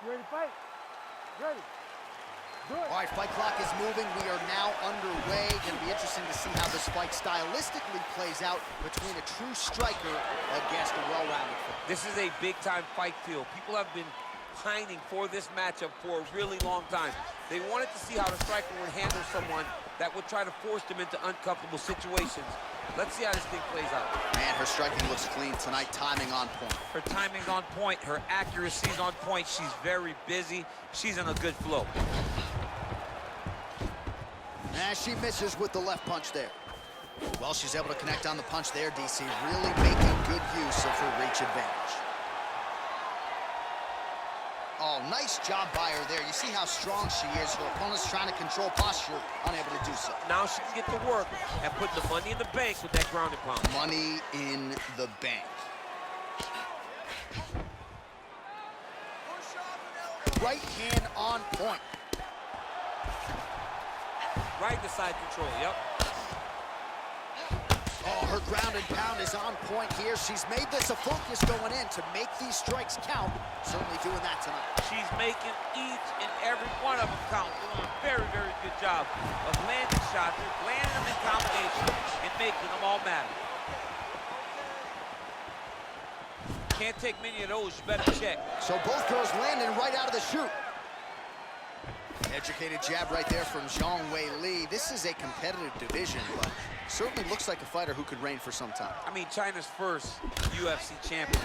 You ready to fight? Ready. Do it. All right, fight clock is moving. We are now underway. Going to be interesting to see how this fight stylistically plays out between a true striker against a well-rounded fighter. This is a big-time fight field. People have been pining for this matchup for a really long time. They wanted to see how the striker would handle someone that would try to force them into uncomfortable situations. Let's see how this thing plays out. Man, her striking looks clean tonight, timing on point. Her timing's on point, her accuracy's on point. She's very busy. She's in a good flow. And she misses with the left punch there. Well, she's able to connect on the punch there, DC, really making good use of her reach advantage. Oh, nice job by her there. You see how strong she is. Her opponent's trying to control posture, unable to do so. Now she can get to work and put the money in the bank with that ground and pound. Money in the bank. Right hand on point. Right to side control, yep. Oh, her ground and pound is on point here. She's made this a focus going in to make these strikes count. Certainly doing that tonight. She's making each and every one of them count. Doing a very, very good job of landing shots, landing them in combination, and making them all matter. Can't take many of those, you better check. So both girls landing right out of the chute. Educated jab right there from Zhang Weili. This is a competitive division, but certainly looks like a fighter who could reign for some time. I mean, China's first UFC champion,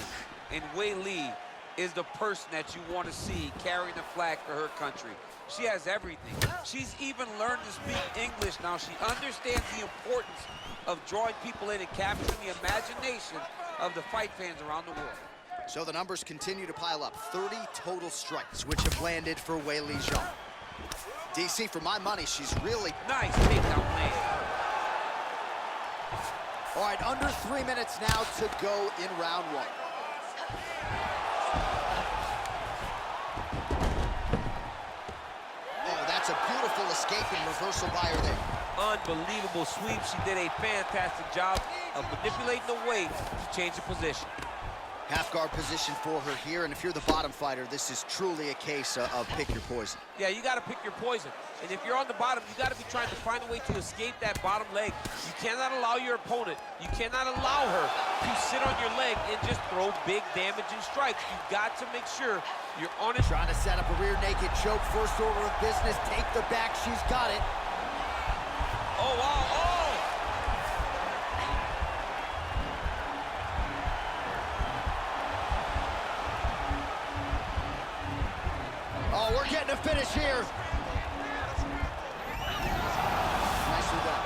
and Weili is the person that you want to see carrying the flag for her country. She has everything. She's even learned to speak English now. She understands the importance of drawing people in and capturing the imagination of the fight fans around the world. So the numbers continue to pile up. 30 total strikes, which have landed for Weili Zhang. DC, for my money, she's really... Nice takedown land. All right, under 3 minutes now to go in round one. Oh, that's a beautiful escape and reversal by her there. Unbelievable sweep. She did a fantastic job of manipulating the weight to change the position. Half guard position for her here, and if you're the bottom fighter, this is truly a case of pick your poison. Yeah, you got to pick your poison. And if you're on the bottom, you got to be trying to find a way to escape that bottom leg. You cannot allow your opponent, you cannot allow her to sit on your leg and just throw big damaging strikes. You've got to make sure you're on it. Trying to set up a rear naked choke. First order of business, take the back. She's got it. Oh, wow, oh! Oh, we're getting a finish here. Nicely done.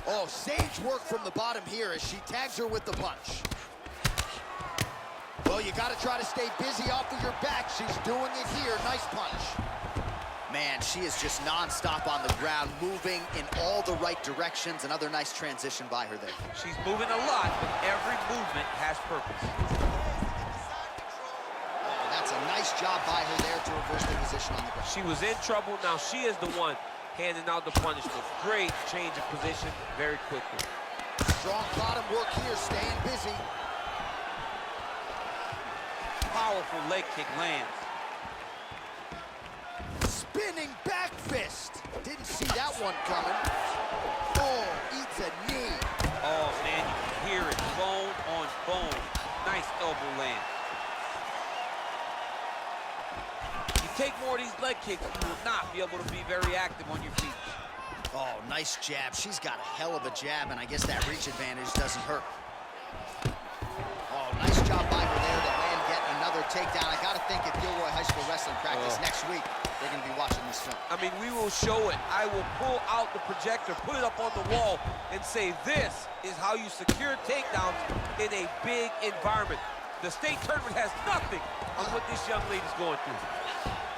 Oh, sage work from the bottom here as she tags her with the punch. Well, you got to try to stay busy off of your back. She's doing it here. Nice punch. Man, she is just non-stop on the ground, moving in all the right directions. Another nice transition by her there. She's moving a lot, but every movement has purpose. That's a nice job by her there to reverse the position on the ground. She was in trouble. Now she is the one handing out the punishment. Great change of position very quickly. Strong bottom work here, staying busy. Powerful leg kick lands. Spinning back fist. Didn't see that one coming. Oh, eats a knee. Oh, man, you can hear it. Bone on bone. Nice elbow land. You take more of these leg kicks, you will not be able to be very active on your feet. Oh, nice jab. She's got a hell of a jab, and I guess that reach advantage doesn't hurt. Oh, nice job by her there to land yet another takedown. I got to think if Gilroy High School Wrestling practice next week, they're going to be watching this film. I mean, we will show it. I will pull out the projector, put it up on the wall, and say, this is how you secure takedowns in a big environment. The state tournament has nothing on what this young lady's going through.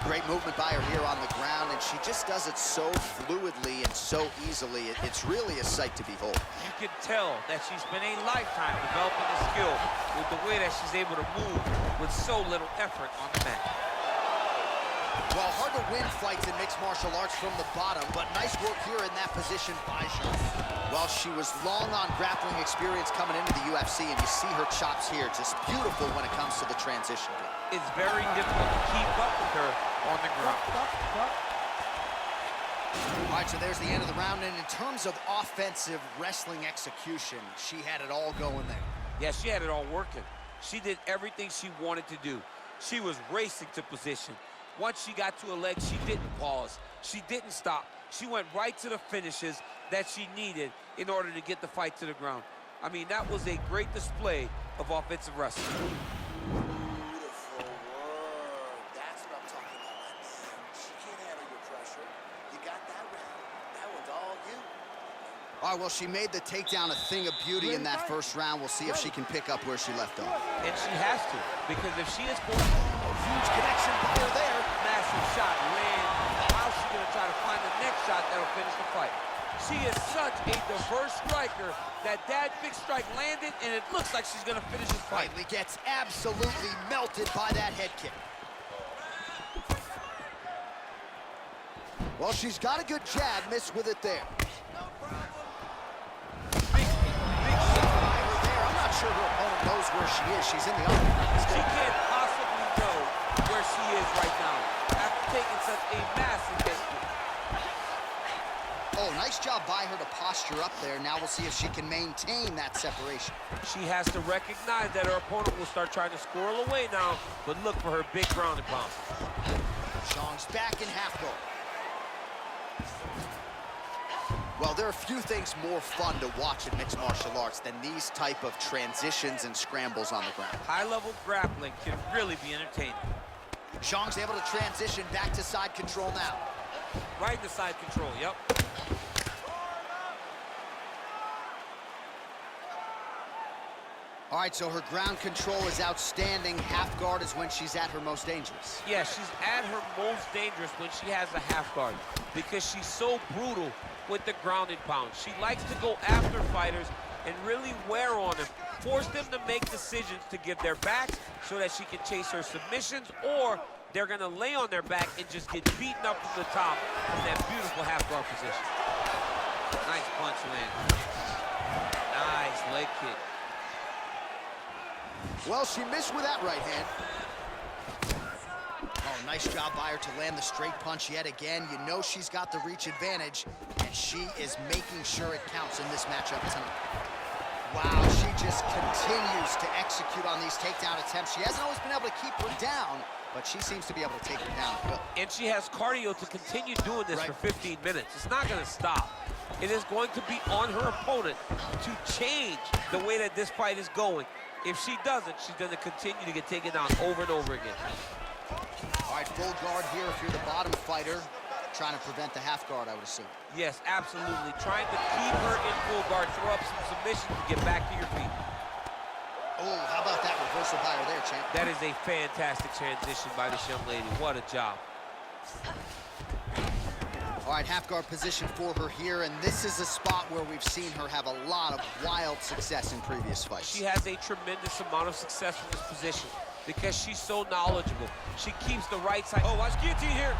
Great movement by her here on the ground, and she just does it so fluidly and so easily. It's really a sight to behold. You can tell that she's spent a lifetime developing the skill with the way that she's able to move with so little effort on the mat. Well, hard to win fights in mixed martial arts from the bottom, but nice work here in that position by Zhang. Well, she was long on grappling experience coming into the UFC, and you see her chops here, just beautiful when it comes to the transition. It's very difficult to keep up with her on the ground. All right, so there's the end of the round, and in terms of offensive wrestling execution, she had it all going there. Yeah, she had it all working. She did everything she wanted to do. She was racing to position. Once she got to a leg, she didn't pause. She didn't stop. She went right to the finishes that she needed in order to get the fight to the ground. I mean, that was a great display of offensive wrestling. Beautiful work. That's what I'm talking about, my man. She can't handle your pressure. You got that round. That one's all you. All right, well, she made the takedown a thing of beauty in that first round. We'll see if she can pick up where she left off. And she has to, because if she is going Huge connection by her there. massive shot land, how's she going to try to find the next shot that'll finish the fight? She is such a diverse striker that big strike landed, and it looks like she's going to finish this fight. Lightly gets absolutely melted by that head kick. Well, she's got a good jab, missed with it there. Big shot. I'm not sure her opponent knows where she is. She's in the other. She can't possibly know where she is right now after taking such a massive hit. Oh, nice job by her to posture up there. Now we'll see if she can maintain that separation. She has to recognize that her opponent will start trying to squirrel away now, but look for her big ground and pound. Zhang's back in half guard. Well, there are few things more fun to watch in mixed martial arts than these type of transitions and scrambles on the ground. High-level grappling can really be entertaining. Zhang's able to transition back to side control now. Right in the side control, yep. All right, so her ground control is outstanding. Half guard is when she's at her most dangerous. Yeah, she's at her most dangerous when she has a half guard because she's so brutal with the ground and pound. She likes to go after fighters and really wear on them, force them to make decisions to give their backs so that she can chase her submissions, or they're gonna lay on their back and just get beaten up from the top from that beautiful half guard position. Nice punch land. Nice leg kick. Well, she missed with that right hand. Oh, nice job by her to land the straight punch yet again. You know she's got the reach advantage, and she is making sure it counts in this matchup tonight. Wow, she just continues to execute on these takedown attempts. She hasn't always been able to keep her down, but she seems to be able to take her down at will. And she has cardio to continue doing this for 15 minutes. It's not gonna stop. It is going to be on her opponent to change the way that this fight is going. If she doesn't, she's gonna continue to get taken down over and over again. All right, full guard here if you're the bottom fighter. Trying to prevent the half guard, I would assume. Yes, absolutely. Trying to keep her in full guard, throw up some submissions to get back to your feet. Oh, how about that reversal by her there, champ? That is a fantastic transition by this young lady. What a job. All right, half guard position for her here, and this is a spot where we've seen her have a lot of wild success in previous fights. She has a tremendous amount of success in this position because she's so knowledgeable. She keeps the right side. Oh, watch guillotine here.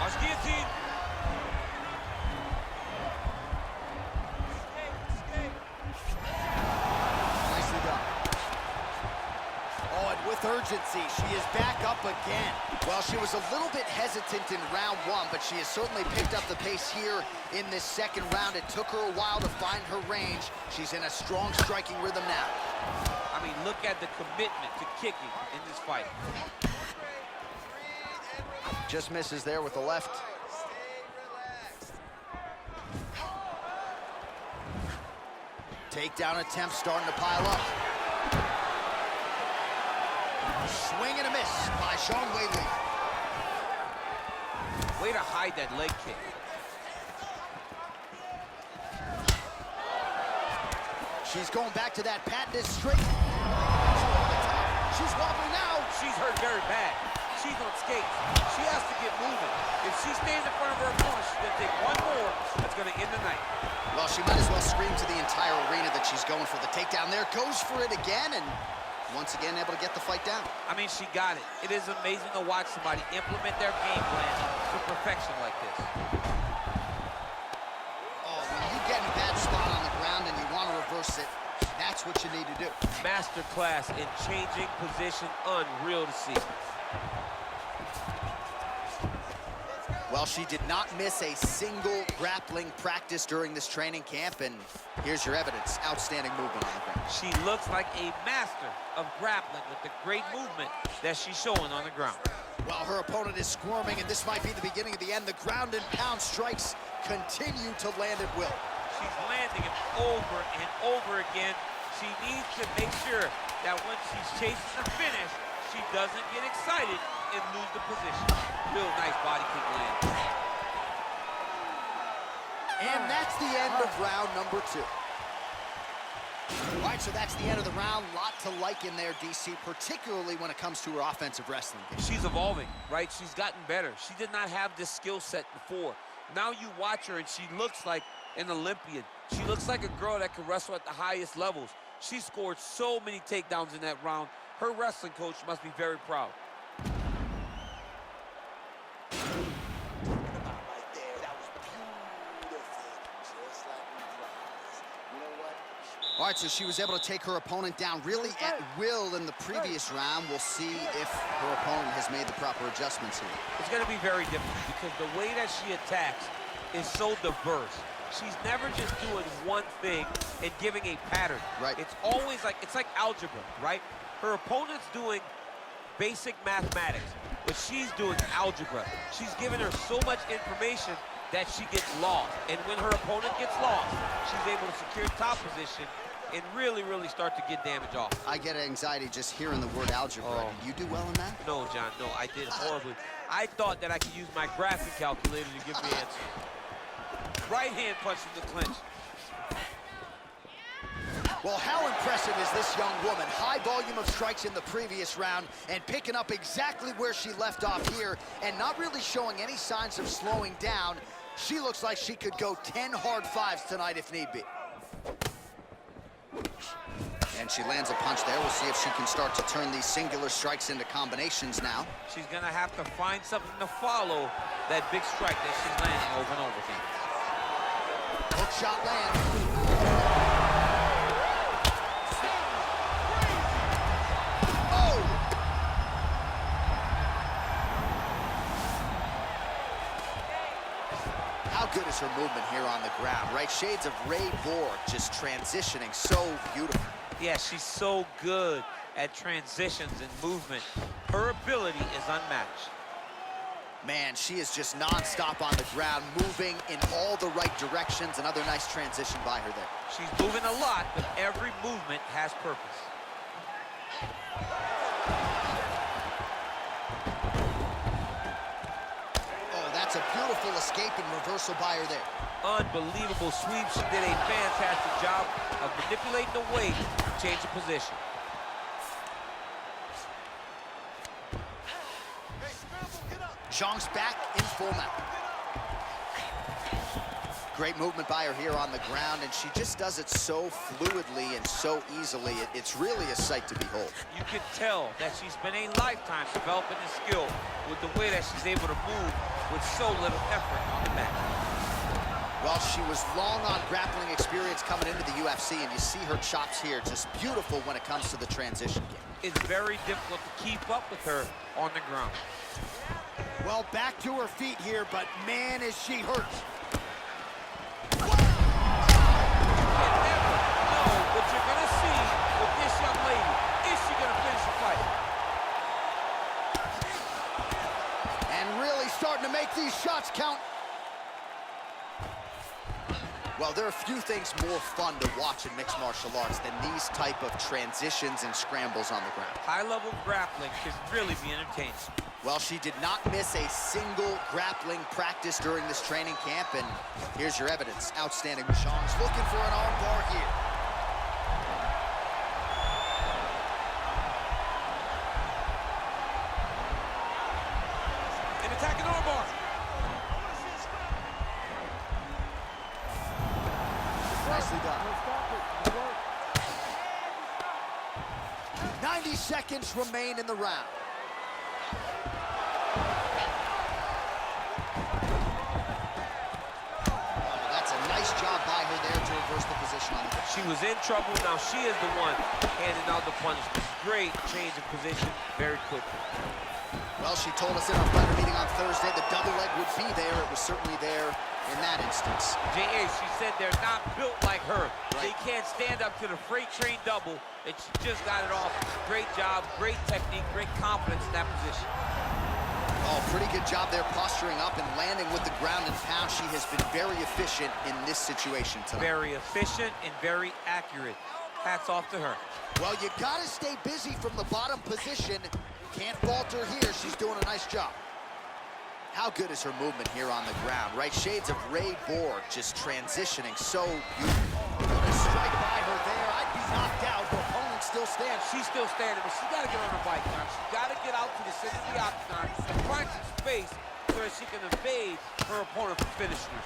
Watch guillotine. Nicely done. Oh, and with urgency, she is back up again. Well, she was a little bit hesitant in round one, but she has certainly picked up the pace here in this second round. It took her a while to find her range. She's in a strong striking rhythm now. I mean, look at the commitment to kicking in this fight. Just misses there with the left. Takedown attempt starting to pile up. Swing and a miss by Zhang Weili. Way to hide that leg kick. She's going back to that patented straight. She's wobbling now. She's hurt very bad. She's on skates. She has to get moving. If she stays in front of her opponent, she's gonna take one more that's gonna end the night. Well, she might as well scream to the entire arena that she's going for the takedown there. Goes for it again, and once again able to get the fight down. I mean, she got it. It is amazing to watch somebody implement their game plan to perfection like this. Oh, when you get in a bad spot on the ground and you want to reverse it, that's what you need to do. Masterclass in changing position, unreal to see. Well, she did not miss a single grappling practice during this training camp, and here's your evidence. Outstanding movement on the ground. She looks like a master of grappling with the great movement that she's showing on the ground. Well, her opponent is squirming, and this might be the beginning of the end. The ground and pound strikes continue to land at will. She's landing it over and over again. She needs to make sure that when she's chasing the finish, she doesn't get excited and lose the position. Real nice body kick land. And that's the end of round number 2. All right, so that's the end of the round. Lot to like in there, DC, particularly when it comes to her offensive wrestling game. She's evolving, right? She's gotten better. She did not have this skill set before. Now you watch her and she looks like an Olympian. She looks like a girl that can wrestle at the highest levels. She scored so many takedowns in that round. Her wrestling coach must be very proud. Right there, that was beautiful. Just like we promised. You know what? All right, so she was able to take her opponent down really at will in the previous round. We'll see if her opponent has made the proper adjustments here. It's going to be very different because the way that she attacks is so diverse. She's never just doing one thing and giving a pattern. Right. It's always like, it's like algebra, right? Her opponent's doing basic mathematics, but she's doing algebra. She's giving her so much information that she gets lost. And when her opponent gets lost, she's able to secure top position and really, really start to get damage off. I get anxiety just hearing the word algebra. Oh. Did you do well in that? No, John, no, I did horribly. I thought that I could use my graphic calculator to give me the answer. Right hand punch from the clinch. Well, how impressive is this young woman? High volume of strikes in the previous round and picking up exactly where she left off here and not really showing any signs of slowing down. She looks like she could go 10 hard fives tonight if need be. And she lands a punch there. We'll see if she can start to turn these singular strikes into combinations now. She's gonna have to find something to follow that big strike that she's landing over and over again. Hook shot lands. Oh! How good is her movement here on the ground, right? Shades of Ray Borg, just transitioning so beautiful. Yeah, she's so good at transitions and movement. Her ability is unmatched. Man, she is just nonstop on the ground, moving in all the right directions. Another nice transition by her there. She's moving a lot, but every movement has purpose. Oh, that's a beautiful escape and reversal by her there. Unbelievable sweep. She did a fantastic job of manipulating the weight to change the position. Zhang's back in full mount. Great movement by her here on the ground, and she just does it so fluidly and so easily. It's really a sight to behold. You can tell that she spent a lifetime developing this skill with the way that she's able to move with so little effort on the mat. Well, she was long on grappling experience coming into the UFC, and you see her chops here, just beautiful when it comes to the transition game. It's very difficult to keep up with her on the ground. Well, back to her feet here, but man, is she hurt. You never know what you're going to see with this young lady. Is she going to finish the fight? And really starting to make these shots count. Well, there are few things more fun to watch in mixed martial arts than these type of transitions and scrambles on the ground. High-level grappling can really be entertaining. Well, she did not miss a single grappling practice during this training camp, and here's your evidence. Outstanding. Zhang's looking for an arm bar here. An attacking arm bar. Nicely done. Don't stop it. Good work. 90 seconds remain in the round. Oh, that's a nice job by her there to reverse the position on the ground. She was in trouble. Now she is the one handing out the punishment. Great change of position very quickly. Well, she told us in our fighter meeting on Thursday the double leg would be there. It was certainly there in that instance. J.A., she said they're not built like her. Right. They can't stand up to the freight train double, and she just got it off. Great job, great technique, great confidence in that position. Oh, pretty good job there posturing up and landing with the ground and pound. She has been very efficient in this situation tonight. Very efficient and very accurate. Hats off to her. Well, you gotta stay busy from the bottom position. Can't falter here. She's doing a nice job. How good is her movement here on the ground, right? Shades of Ray Borg, just transitioning so beautiful. Gonna strike by her there. I'd be knocked out. Her opponent still stands. She's still standing, but she got to get on her bike now. She's got to get out to the center of the octagon and find some space so that she can evade her opponent from finishing her.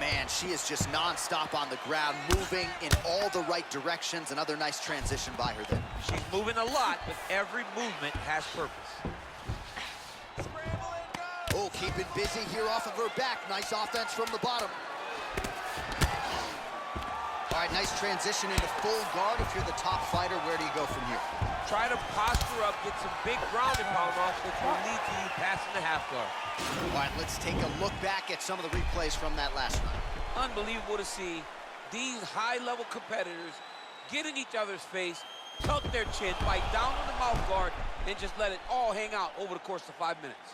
Man, she is just non-stop on the ground, moving in all the right directions. Another nice transition by her there. She's moving a lot, but every movement has purpose. Oh, keeping busy here off of her back. Nice offense from the bottom. All right, nice transition into full guard. If you're the top fighter, where do you go from here? Try to posture up, get some big ground and pound off, which will lead to you passing the half guard. All right, let's take a look back at some of the replays from that last round. Unbelievable to see these high-level competitors get in each other's face, tuck their chin, bite down on the mouth guard, and just let it all hang out over the course of 5 minutes.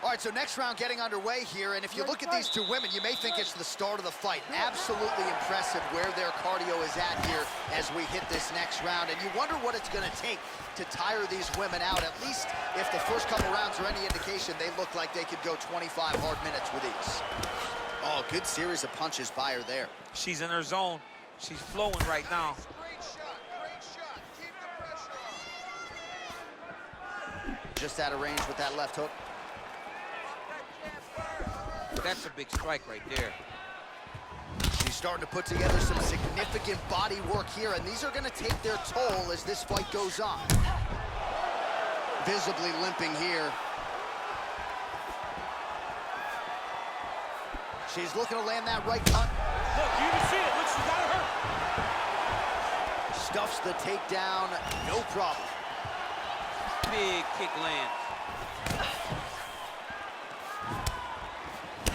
All right, so next round getting underway here, and if you look at these two women, you may think it's the start of the fight. Absolutely impressive where their cardio is at here as we hit this next round, and you wonder what it's going to take to tire these women out. At least if the first couple rounds are any indication, they look like they could go 25 hard minutes with ease. Oh, good series of punches by her there. She's in her zone. She's flowing right now. Great shot, great shot. Keep the pressure on. Just out of range with that left hook. That's a big strike right there. She's starting to put together some significant body work here, and these are going to take their toll as this fight goes on. Visibly limping here. She's looking to land that right cut. Look, you can see it. Look, she's got her. Stuffs the takedown, no problem. Big kick lands.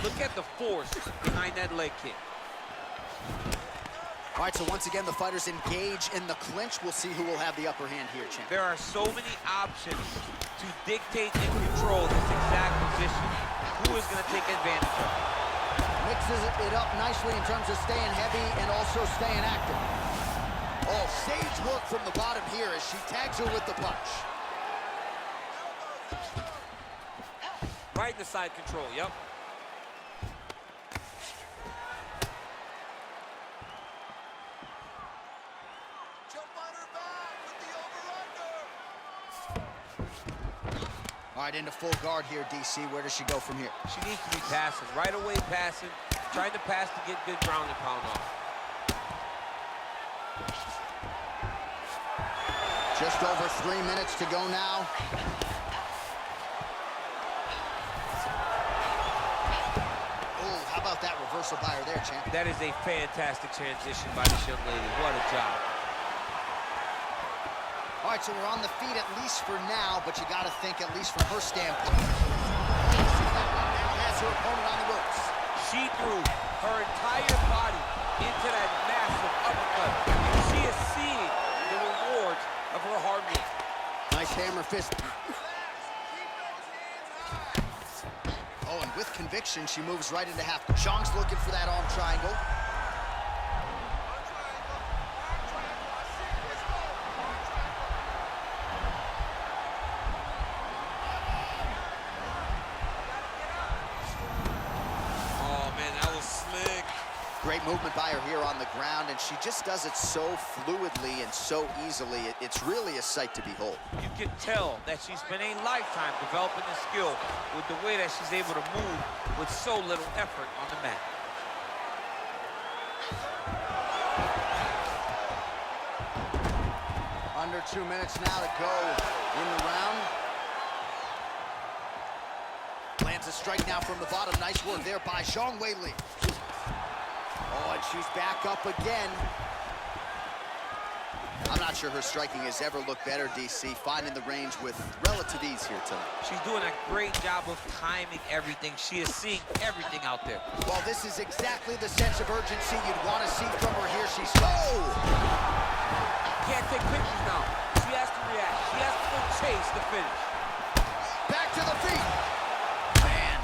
Look at the force behind that leg kick. All right, so once again, the fighters engage in the clinch. We'll see who will have the upper hand here, champ. There are so many options to dictate and control this exact position. Who is going to take advantage of it? Mixes it up nicely in terms of staying heavy and also staying active. Oh, sage work from the bottom here as she tags her with the punch. Right in the side control, yep. All right, into full guard here, DC. Where does she go from here? She needs to be passing, right away passing, trying to pass to get good ground and pound off. Just over 3 minutes to go now. Oh, how about that reversal by her there, champ? That is a fantastic transition by this young lady. What a job. All right, so we're on the feet at least for now, but you got to think, at least from her standpoint, now has her opponent on the ropes. She threw her entire body into that massive uppercut. She is seeing the rewards of her hard work. Nice hammer fist. Oh, and with conviction, she moves right into half. Chong's looking for that arm triangle. Great movement by her here on the ground, and she just does it so fluidly and so easily. It's really a sight to behold. You can tell that she spent a lifetime developing the skill with the way that she's able to move with so little effort on the mat. Under 2 minutes now to go in the round. Lands a strike now from the bottom. Nice work there by Zhang Weili. Oh, and she's back up again. I'm not sure her striking has ever looked better, DC, finding the range with relative ease here tonight. She's doing a great job of timing everything. She is seeing everything out there. Well, this is exactly the sense of urgency you'd want to see from her here. She's... Oh! Can't take pictures now. She has to react. She has to go chase the finish. Back to the feet. Man.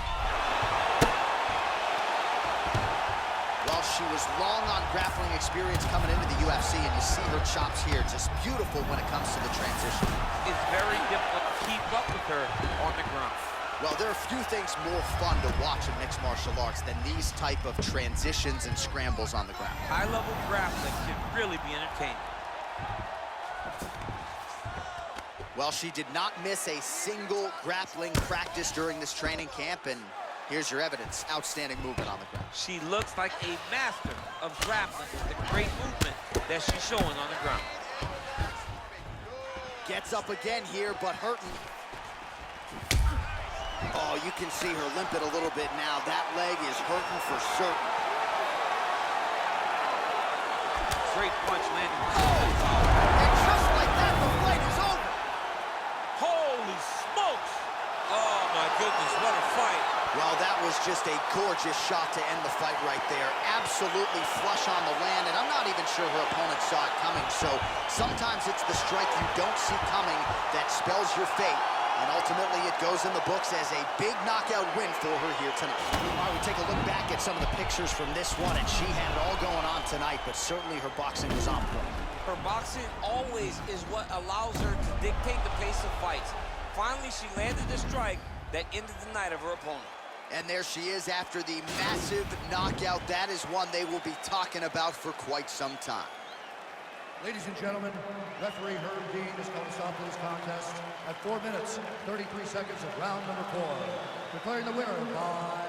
Well, she was long on grappling experience coming into the UFC, and you see her chops here. Just beautiful when it comes to the transition. It's very difficult to keep up with her on the ground. Well, there are few things more fun to watch in mixed martial arts than these type of transitions and scrambles on the ground. High-level grappling can really be entertaining. Well, she did not miss a single grappling practice during this training camp, and here's your evidence. Outstanding movement on the ground. She looks like a master of grappling with the great movement that she's showing on the ground. Gets up again here, but hurting. Oh, you can see her limping a little bit now. That leg is hurting for certain. Great punch landing. And just like that, the fight is over. Holy smokes! Oh my goodness, what a fight. Well, that was just a gorgeous shot to end the fight right there. Absolutely flush on the land, and I'm not even sure her opponent saw it coming. So sometimes it's the strike you don't see coming that spells your fate. And ultimately, it goes in the books as a big knockout win for her here tonight. All right, we take a look back at some of the pictures from this one, and she had it all going on tonight, but certainly her boxing was on point. Her boxing always is what allows her to dictate the pace of fights. Finally, she landed the strike that ended the night of her opponent. And there she is after the massive knockout. That is one they will be talking about for quite some time. Ladies and gentlemen, referee Herb Dean is going to stop this contest at 4 minutes, 33 seconds of round number 4. Declaring the winner by